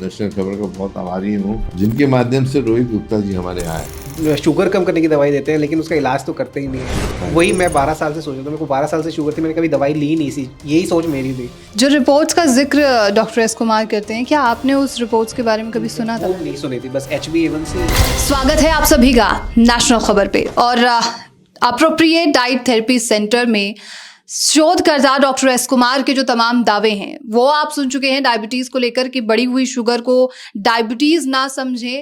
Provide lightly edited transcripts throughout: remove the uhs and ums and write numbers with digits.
National खबर का बहुत आभारी हूँ, जिनके माध्यम से रोहित गुप्ता जी हमारे यहाँ आए। शुगर कम करने की दवाई देते हैं लेकिन उसका इलाज तो करते ही नहीं है। वही मैं 12 साल से सोच रहा था, मेरे को 12 साल से शुगर थी, मैंने कभी दवाई ली नहीं थी, यही सोच मेरी थी। जो रिपोर्ट्स का जिक्र डॉक्टर एस कुमार करते हैं, क्या आपने उस रिपोर्ट्स के बारे में कभी सुना था? वो नहीं सुनी थी, बस HbA1c। स्वागत है आप सभी का नेशनल खबर पे। और अप्रोप्रिएट डाइट थेरेपी सेंटर में शोधकर्ता डॉक्टर एस कुमार के जो तमाम दावे हैं वो आप सुन चुके हैं। डायबिटीज को लेकर कि बढ़ी हुई शुगर को डायबिटीज ना समझे,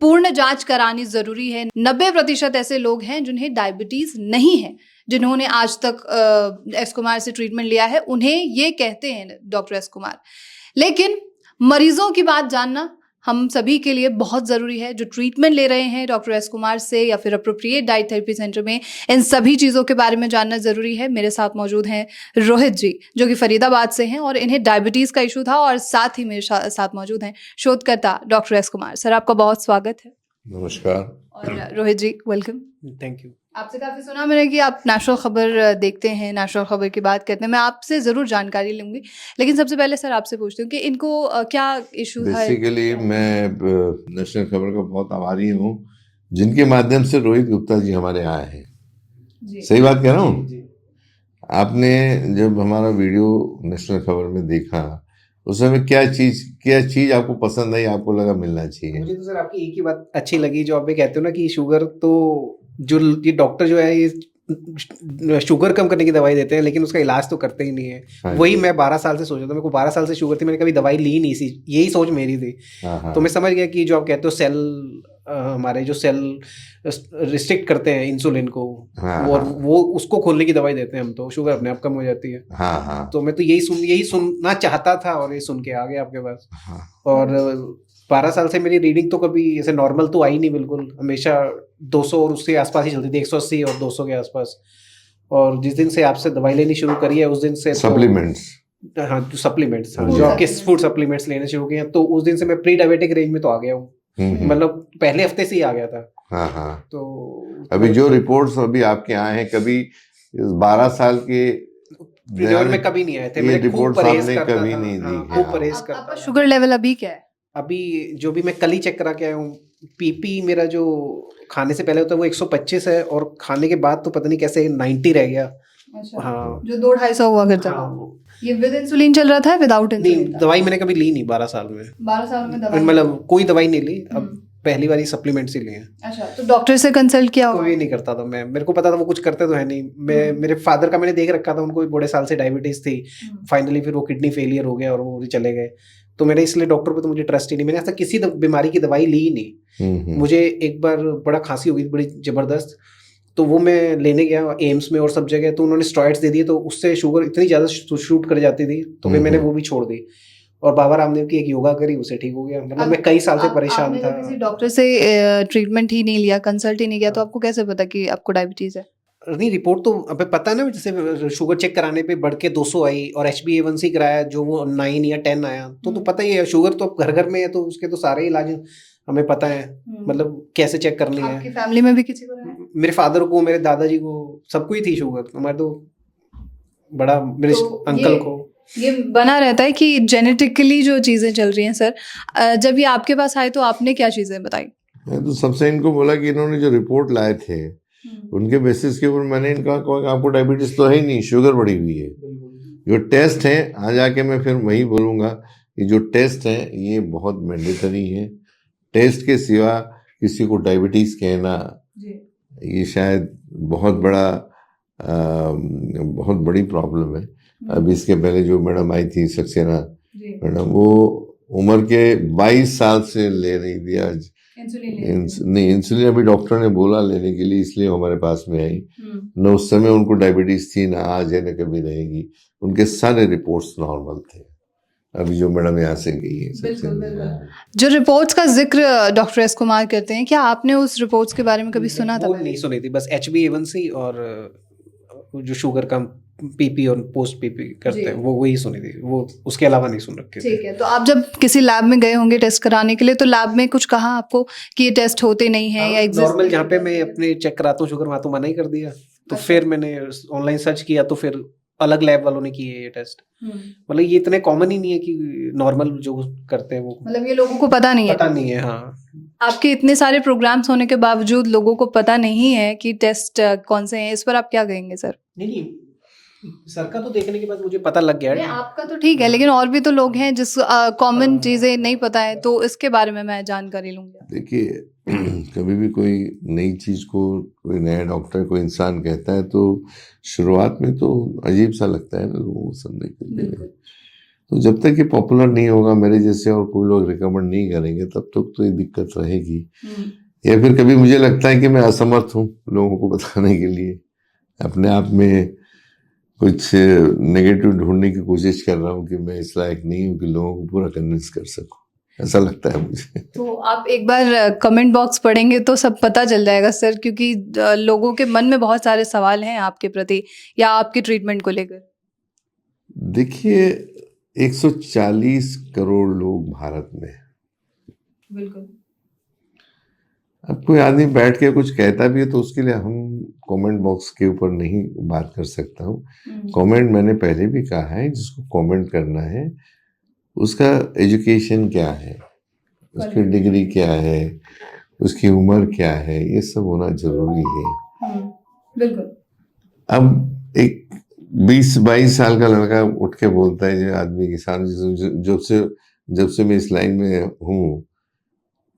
पूर्ण जांच करानी जरूरी है। 90% ऐसे लोग हैं जिन्हें डायबिटीज नहीं है, जिन्होंने आज तक एस कुमार से ट्रीटमेंट लिया है, उन्हें ये कहते हैं डॉक्टर एस कुमार। लेकिन मरीजों की बात जानना हम सभी के लिए बहुत ज़रूरी है। जो ट्रीटमेंट ले रहे हैं डॉक्टर एस कुमार से या फिर अप्रोप्रिएट डाइट थेरेपी सेंटर में, इन सभी चीज़ों के बारे में जानना ज़रूरी है। मेरे साथ मौजूद हैं रोहित जी, जो कि फरीदाबाद से हैं और इन्हें डायबिटीज़ का इशू था, और साथ ही मेरे साथ मौजूद हैं शोधकर्ता डॉक्टर एस कुमार। सर, आपका बहुत स्वागत है। नमस्कार। और रोहित जी, वेलकम। Thank you. आपसे काफ़ी सुना मैंने कि आप नेशनल खबर देखते हैं, नेशनल खबर की बात करते हैं। मैं आपसे ज़रूर जानकारी लूँगी, लेकिन सबसे पहले सर आपसे पूछती हूँ कि इनको क्या इशू था? बेसिकली मैं नेशनल खबर का बहुत आभारी हूँ, जिनके माध्यम से रोहित गुप्ता जी हमारे यहाँ आए हैं। सही बात कह रहा हूँ? आपने जब हमारा वीडियो नेशनल खबर में देखा, उस समय क्या चीज आपको पसंद आई, आपको लगा मिलना चाहिए? मुझे तो सर आपकी एक ही बात अच्छी लगी, जो आप ये कहते हो ना कि शुगर तो जो ये डॉक्टर जो है ये शुगर कम करने की दवाई देते हैं लेकिन उसका इलाज तो करते ही नहीं है। हाँ, वही मैं 12 साल से सोच रहा था, मेरे को 12 साल से शुगर थी, मैंने कभी दवाई ली नहीं थी, यही सोच मेरी थी। हाँ, तो मैं समझ गया कि जो आप कहते हो सेल, हमारे जो सेल रिस्ट्रिक्ट करते हैं इंसुलिन को, हाँ, और हाँ, वो उसको खोलने की दवाई देते हैं हम, तो शुगर अपने आप कम हो जाती है। हाँ, हाँ, तो मैं तो यही सुनना चाहता था और ये सुन के आ गया आपके पास। हाँ। और 12 साल से मेरी रीडिंग तो कभी ऐसे नॉर्मल तो आई नहीं, बिल्कुल हमेशा 200 और उसके आसपास ही चलती थी, 180 और 200 के आसपास। और जिस दिन से आपसे दवाई लेनी शुरू करी है उस दिन से सप्लीमेंट्स, हाँ, जो सप्लीमेंट्स, हाँ, जो आपके फूड सप्लीमेंट्स लेने शुरू किए हैं, तो उस दिन से मैं प्री डायबिटिक रेंज में तो आ गया हूँ। मतलब पहले हफ्ते से ही आ गया था। हाँ, हाँ। तो अभी जो रिपोर्ट्स अभी आपके आए हैं, कभी 12 साल के लेवल में कभी नहीं आए थे। ये मैं खूब रिपोर्ट्स परहेज आपने करता कभी था, नहीं दी। हाँ, खूब परहेज आपका करता था। शुगर लेवल अभी क्या है? अभी जो भी मैं कल ही चेक करा के आया हूँ, पीपी मेरा जो खाने से पहले होता है वो 125 है, और खाने के बाद तो पता नहीं कैसे 90 रह गया। अच्छा, हाँ, जो 200-250 हुआ करता था। हाँ। ये विद इंसुलिन चल रहा था, विदाउट नहीं, इंसुलिन? दवाई मैंने कभी ली नहीं 12 साल में। 12 साल में दवाई? मतलब कोई दवाई नहीं ली, अब पहली बार ही सप्लीमेंट्स ही लिए हैं। अच्छा, तो डॉक्टर से कंसल्ट किया होगा? कोई नहीं करता था मैं, मेरे को पता था वो कुछ करते तो है नहीं। मैं मेरे फादर का मैंने देख रखा था, उनको भी बड़े साल से डायबिटीज थी, फाइनली फिर वो किडनी फेलियर हो गया और वो चले गए। तो मेरे इसलिए डॉक्टर पे तो मुझे ट्रस्ट ही नहीं, मैंने ऐसा किसी बीमारी की दवाई ली ही नहीं। मुझे एक बार बड़ा खांसी हो गई बड़ी जबरदस्त, तो वो मैं लेने गया एम्स में और सब जगह, तो उन्होंने स्टेरॉइड्स दे दिए, तो उससे शुगर इतनी ज़्यादा शूट कर जाती थी, तो फिर मैंने वो भी छोड़ दी। और बाबा रामदेव की एक योगा करी, उसे ठीक हो गया। मतलब मैं कई साल से परेशान था। किसी डॉक्टर से ट्रीटमेंट ही नहीं लिया, कंसल्ट ही नहीं किया, तो आपको कैसे पता कि आपको डायबिटीज है? नहीं, रिपोर्ट तो अबे पता है ना, जैसे शुगर चेक कराने पे बढ़ के 200 आई और HbA1c कराया जो वो 9 या 10 आया, तो पता ही है शुगर तो घर घर में है, तो उसके तो सारे इलाज हमें पता है, मतलब कैसे चेक करनी है। आपकी फैमिली में भी किसी को है? मेरे फादर को, मेरे दादाजी को, सबको ही थी शुगर। हमारे तो बड़ा, मेरे अंकल को ये बना रहता है कि जेनेटिकली जो चीज़ें चल रही हैं। सर, जब ये आपके पास आए तो आपने क्या चीज़ें बताई? मैं तो सबसे इनको बोला कि इन्होंने जो रिपोर्ट लाए थे उनके बेसिस के ऊपर मैंने इनका कहा कि आपको डायबिटीज तो है ही नहीं, शुगर बढ़ी हुई है। जो टेस्ट हैं, आज आके मैं फिर वही बोलूँगा कि जो टेस्ट हैं ये बहुत मैंडेटरी है। टेस्ट के सिवा किसी को डायबिटीज कहना ये शायद बहुत बड़ी प्रॉब्लम है। अब इसके पहले जो मैडम आई थी सक्सेना मैडम, वो उम्र के 22 साल से ले रही थी। आज नहीं, इंसुलिन अभी डॉक्टर ने बोला लेने के लिए, इसलिए हमारे पास में आई। न उस समय उनको डायबिटीज थी, ना आज है, न कभी रहेगी। उनके सारे रिपोर्ट्स नॉर्मल थे। अभी जो मैडम यहाँ से गई है, जो रिपोर्ट्स का जिक्र डॉक्टर एस कुमार करते हैं, क्या आपने उस रिपोर्ट्स के बारे में कभी सुना था? वो नहीं सुनी थी, बस HbA1c और जो शुगर का पीपी और पोस्ट पीपी करते हैं वो वही सुनी थी, वो उसके अलावा नहीं सुन रखे। ठीक है, तो आप जब किसी लैब में गए होंगे टेस्ट कराने के लिए, तो लैब में कुछ कहा आपको कि ये टेस्ट होते नहीं है या नॉर्मल जहाँ पे मैं अपने चेक कराता हूँ शुगर, वहाँ तो मना ही कर दिया। तो फिर मैंने ऑनलाइन सर्च किया, तो फिर अलग लैब वालों ने किए ये टेस्ट। मतलब ये इतने कॉमन ही नहीं है कि नॉर्मल जो करते हैं वो, मतलब ये लोगों को पता नहीं है। पता नहीं है। हाँ, आपके इतने सारे प्रोग्राम्स होने के बावजूद लोगों को पता नहीं है कि टेस्ट कौन से हैं, इस पर आप क्या कहेंगे सर? नहीं, सर का तो देखने के बाद मुझे पता लग गया नहीं, है। आपका तो ठीक है, लेकिन और भी तो लोग हैं जिस कॉमन चीजें नहीं पता है, तो इसके बारे में मैं जानकारी लूंगी। देखिए कभी भी कोई नई चीज को कोई नया डॉक्टर कोई इंसान कहता है तो शुरुआत में तो अजीब सा लगता है ना लोगों को सुनने के लिए। तो जब तक ये पॉपुलर नहीं होगा, मेरे जैसे और कोई लोग रिकमेंड नहीं करेंगे, तब तक तो ये दिक्कत रहेगी। या फिर कभी मुझे लगता है कि मैं असमर्थ हूँ लोगों को बताने के लिए, अपने आप में कुछ नेगेटिव ढूंढने की कोशिश कर रहा हूँ कि मैं इस लायक नहीं हूँ कि लोगों को पूरा कन्विंस कर सकूं, ऐसा लगता है मुझे। तो आप एक बार कमेंट बॉक्स पढ़ेंगे तो सब पता चल जाएगा सर, क्योंकि लोगों के मन में बहुत सारे सवाल हैं आपके प्रति या आपके ट्रीटमेंट को लेकर। देखिए 140 करोड़ लोग भारत में हैं। बिल्कुल। अब कोई आदमी बैठ के कुछ कहता भी है तो उसके लिए हम कमेंट बॉक्स के ऊपर नहीं बात कर सकता हूँ। कमेंट मैंने पहले भी कहा है, जिसको कमेंट करना है उसका एजुकेशन क्या है, उसकी डिग्री क्या है, उसकी उम्र क्या है, ये सब होना जरूरी है। बिल्कुल। अब एक 20-22 साल का लड़का उठ के बोलता है, जो आदमी किसान, जब से मैं इस लाइन में हूँ,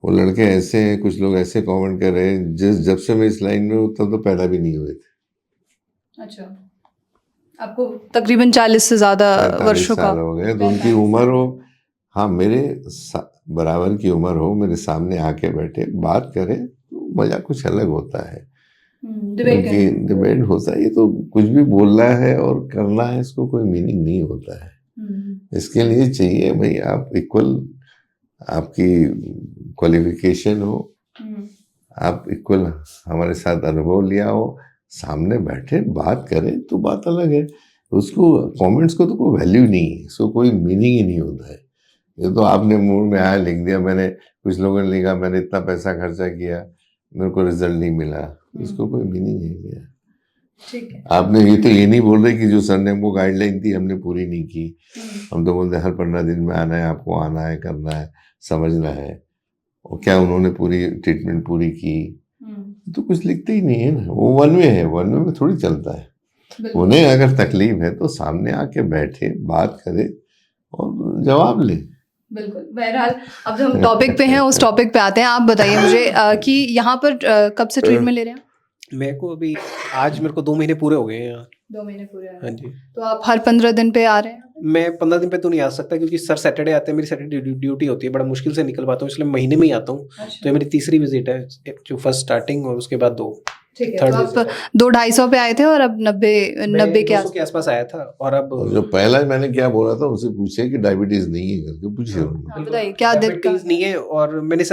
वो लड़के ऐसे हैं, कुछ लोग ऐसे कमेंट कर रहे हैं जब से मैं इस लाइन में हूँ तब तो पैदा भी नहीं हुए थे। अच्छा, आपको तकरीबन 40 से ज्यादा 45 वर्षों का साल हो गए, तो उनकी उम्र हो, हाँ मेरे बराबर की उम्र हो, मेरे सामने आके बैठे बात करें तो मजा कुछ अलग होता है। डिबेट होता है, ये तो कुछ भी बोलना है और करना है, इसको कोई मीनिंग नहीं होता है। इसके लिए चाहिए भाई आप इक्वल, आपकी क्वालिफिकेशन हो, आप इक्वल हमारे साथ अनुभव लिया हो, सामने बैठे बात करें तो बात अलग है। उसको कमेंट्स को तो कोई वैल्यू नहीं है, इसको कोई मीनिंग ही नहीं होता है। ये तो आपने मूड में आया लिख दिया, मैंने कुछ लोगों ने लिखा मैंने इतना पैसा खर्चा किया मेरे को रिजल्ट नहीं मिला, इसको कोई मीनिंग है क्या? ठीक है। आपने ये नहीं बोल रहे कि जो सर ने हमको गाइडलाइन थी हमने पूरी नहीं की। हम तो बोलते हैं हर 15 दिन में आना है, आपको आना है, करना है, समझना है, और क्या उन्होंने पूरी ट्रीटमेंट पूरी की? तो कुछ लिखते ही नहीं है ना, वो वन वे है, वन वे में थोड़ी चलता है। उन्हें अगर तकलीफ है तो सामने आके बैठे बात करे और जवाब ले। बिल्कुल। बहरहाल अब जो हम टॉपिक पे हैं उस टॉपिक पे आते हैं। आप बताइए मुझे कि यहाँ पर कब से ट्रीटमेंट ले रहे हैं? मेरे को अभी आज मेरे को 2 महीने पूरे हो गए हैं यहाँ। 2 महीने पूरे हैं। हाँ जी। तो आप हर 15 दिन पे आ रहे हैं? मैं 15 दिन पे तो नहीं आ सकता क्योंकि सर सैटरडे आते हैं, मेरी सैटरडे ड्यूटी होती है, बड़ा मुश्किल से निकल पाता हूँ, इसलिए महीने में ही आता हूँ। तो ये मेरी तीसरी विजिट है, जो फर्स्ट स्टार्टिंग और उसके बाद 2। ठीक है। तो आप 200-250 पे आए थे और अब 90 के आसपास आया था। और अब जो पहला मैंने क्या बोला था उनसे पूछे कि डायबिटीज नहीं है करके पूछे उन्होंने। बताइए क्या डायबिटीज नहीं है। और मैंने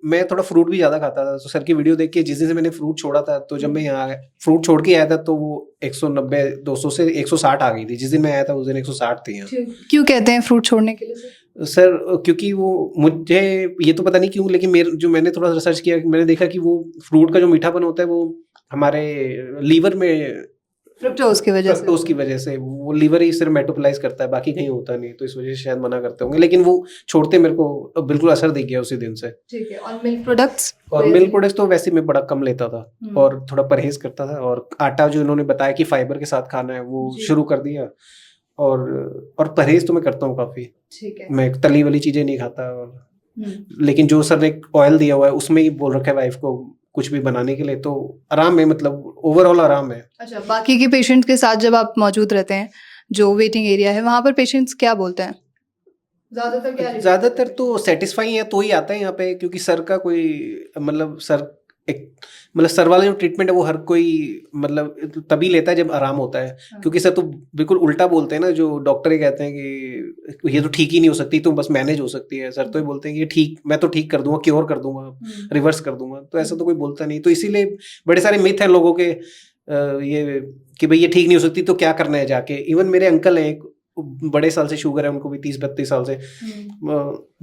मैं थोड़ा फ्रूट भी ज्यादा खाता था, तो सर की वीडियो देख के जिस दिन से मैंने फ्रूट छोड़ा था, तो जब मैं यहाँ फ्रूट छोड़ के आया था तो वो 190-200 से 160 आ गई थी। जिस दिन मैं आया था उस दिन 160 थी यहाँ। क्यों कहते हैं फ्रूट छोड़ने के लिए सर? क्योंकि वो, मुझे ये तो पता नहीं क्यों, लेकिन मैंने थोड़ा रिसर्च किया, मैंने देखा कि वो फ्रूट का जो मीठापन होता है वो हमारे लीवर में फ्रुक्टोज की वजह से वो लीवर ही सिर्फ मेटाबोलाइज करता है, बाकी कहीं होता नहीं, तो इस वजह से शायद मना करते होंगे। लेकिन वो छोड़ते मेरे को बिल्कुल असर दिख गया उसी दिन से। ठीक है। और मिल्क प्रोडक्ट्स तो वैसे मैं बड़ा कम लेता था और थोड़ा परहेज करता था। और आटा जो इन्होंने बताया कि फाइबर के साथ खाना है वो शुरू कर दिया। और परहेज तो मैं करता हूँ काफी। ठीक है। मैं तली वाली चीजें नहीं खाता। और लेकिन जो सर ने ऑयल दिया हुआ है उसमें ही बोल रखा है वाइफ को कुछ भी बनाने के लिए, तो आराम है, मतलब ओवरऑल आराम है। अच्छा, बाकी के पेशेंट्स के साथ जब आप मौजूद रहते हैं, जो वेटिंग एरिया है वहाँ पर पेशेंट्स क्या बोलते हैं? ज्यादातर तो सेटिस्फाई है तो ही आता है यहाँ पे, क्योंकि सर का कोई सर वाला जो ट्रीटमेंट है वो हर कोई मतलब तभी लेता है जब आराम होता है। क्योंकि सर तो बिल्कुल उल्टा बोलते हैं ना, जो डॉक्टर ही कहते हैं कि ये तो ठीक ही नहीं हो सकती, तो बस मैनेज हो सकती है। सर तो ही बोलते हैं कि मैं तो ठीक कर दूंगा, क्योर कर दूंगा, रिवर्स कर दूंगा। तो ऐसा तो कोई बोलता नहीं। तो इसीलिए बड़े सारे मिथ हैं लोगों के ये कि भाई ये ठीक नहीं हो सकती तो क्या करना है जाके। इवन मेरे अंकल हैं, बड़े साल से शुगर है, उनको भी 30-32 साल से,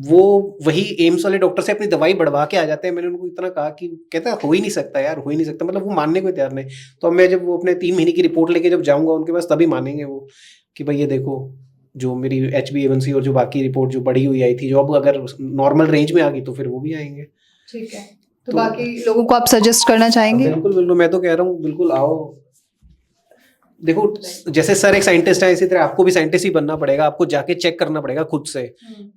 वो वही एम्स वाले डॉक्टर से अपनी दवाई बढ़वा के आ जाते हैं। मैंने उनको इतना कहा कि कहता है हो ही नहीं सकता यार, हो ही नहीं सकता, मतलब वो मानने को तैयार नहीं। तो अब मैं जब वो अपने 3 महीने की रिपोर्ट लेके जब जाऊंगा उनके पास, तभी मानेंगे वो कि भाई ये देखो जो मेरी HbA1c और जो बाकी रिपोर्ट जो बढ़ी हुई आई थी, जो अब अगर नॉर्मल रेंज में आ गई तो फिर वो भी आएंगे। ठीक है, तो बाकी लोगों को आप सजेस्ट करना चाहेंगे? बिल्कुल बिल्कुल, मैं तो कह रहा हूँ बिल्कुल आओ। देखो जैसे सर एक साइंटिस्ट है, इसी तरह आपको भी साइंटिस्ट ही बनना पड़ेगा, आपको जाके चेक करना पड़ेगा खुद से।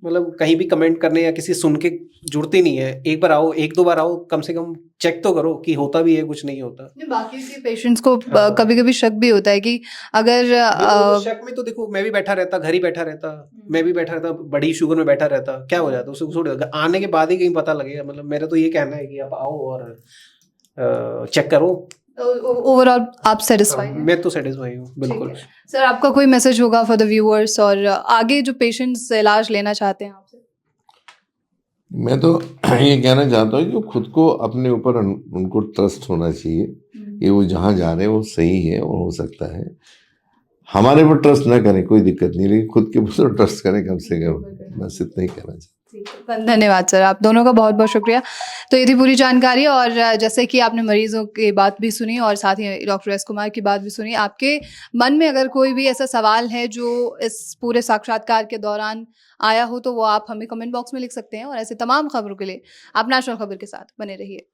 मतलब कहीं भी कमेंट करने या किसी सुन के जुड़ते नहीं है। एक बार आओ, 1-2 बार आओ, कम से कम चेक तो करो कि होता भी है कुछ नहीं होता। बाकी के पेशेंट्स को कभी कभी शक भी होता है कि अगर शक में तो देखो मैं भी बैठा रहता, घर ही बैठा रहता, मैं भी बैठा रहता, बड़ी शुगर में बैठा रहता, क्या हो जाता, उसको छोड़ देगा, आने के बाद ही कहीं पता लगेगा। मतलब मेरा तो ये कहना है कि आप आओ और चेक करो। ओवरऑल आप सेटिस्फाई हैं? मैं तो सेटिस्फाई हूँ बिल्कुल। सर आपका कोई मैसेज होगा फॉर द व्यूअर्स और आगे जो पेशेंट्स इलाज लेना चाहते हैं आपसे? मैं तो ये कहना चाहता हूँ कि खुद को अपने ऊपर उनको ट्रस्ट होना चाहिए कि वो जहाँ जा रहे हैं वो सही है और हो सकता है। हमारे पर ट्रस्ट ना करें कोई दिक्कत नहीं, लेकिन खुद के ऊपर ट्रस्ट करें कम से कम, बस इतना ही कहना चाहता हूँ। धन्यवाद सर, आप दोनों का बहुत बहुत शुक्रिया। तो ये थी पूरी जानकारी, और जैसे कि आपने मरीजों की बात भी सुनी और साथ ही डॉक्टर एस कुमार की बात भी सुनी। आपके मन में अगर कोई भी ऐसा सवाल है जो इस पूरे साक्षात्कार के दौरान आया हो तो वो आप हमें कमेंट बॉक्स में लिख सकते हैं, और ऐसे तमाम खबरों के लिए आप नेशनल खबर के साथ बने रहिए।